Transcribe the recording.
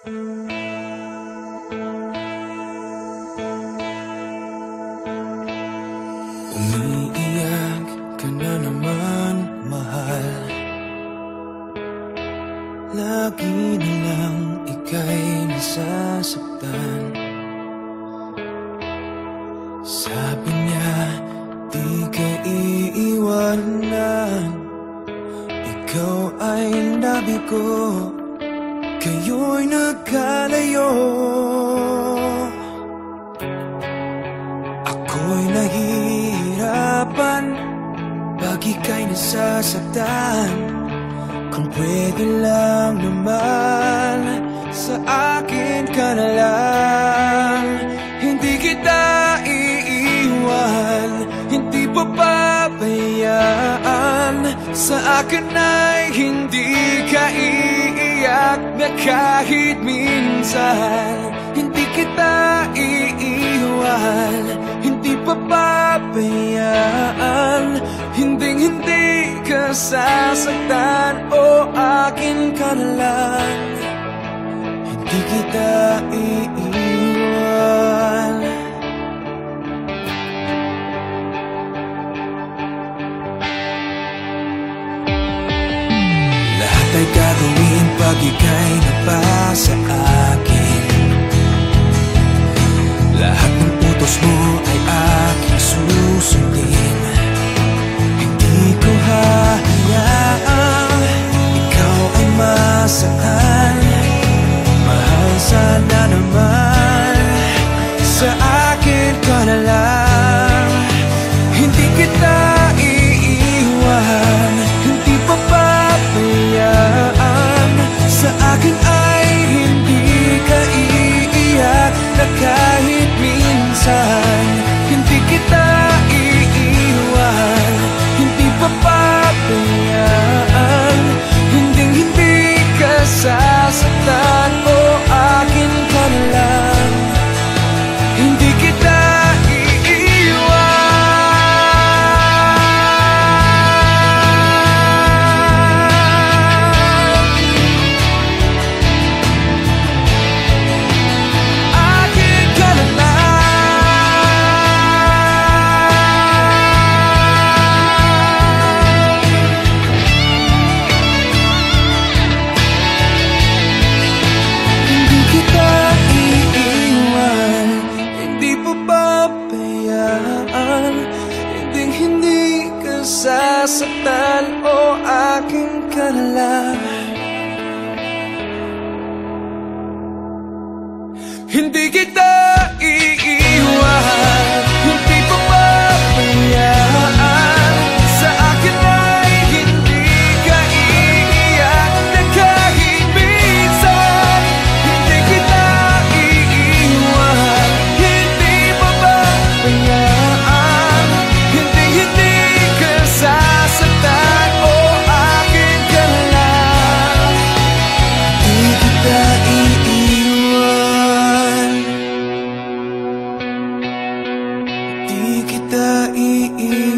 Umiiyak ka na naman, mahal. Lagi na lang ika'y nasasaktan. Sabi niya, di ka iiwanan. Ikaw ay nabigo, kayo'y nagkalayo. Ako'y nahihirapan pag ika'y nasasaktan. Kung pwede lang naman, sa akin ka na lang. Hindi kita iiwan, hindi papabayaan. Sa akin ay hindi ka iiyak na kahit minsan. Hindi kita iiwan, hindi papabayaan. Hinding-hindi ka sasaktan, o akin ka na lang. Hindi kita iiwan. Lahat ay gagawin pag ika'y napasa akin. Lahat ng utos mo ay aking susundin. Hindi ko hahayaang ikaw ay masaktan. Mahal, sana naman sa akin ka na lang. Hindi kita iiwan, hindi papabayaan. Sa akin ay hindi ka iiyak na kahit minsan. Hindi kita iiwan, hindi papabayaan. Hinding-hindi ka sasaktan, o akin ka na lang. Hindi kita hindi ka sasaktan, o akin ka na lang. Hindi kita iiwan, hindi papabayaan. Sa akin ay hindi ka iiyak na kahit minsan. Hindi kita iiwan, hindi papabayaan. Hindi ka sasaktan, o akin ka na lang. Hindi kita iiwan, hindi kita iiwan.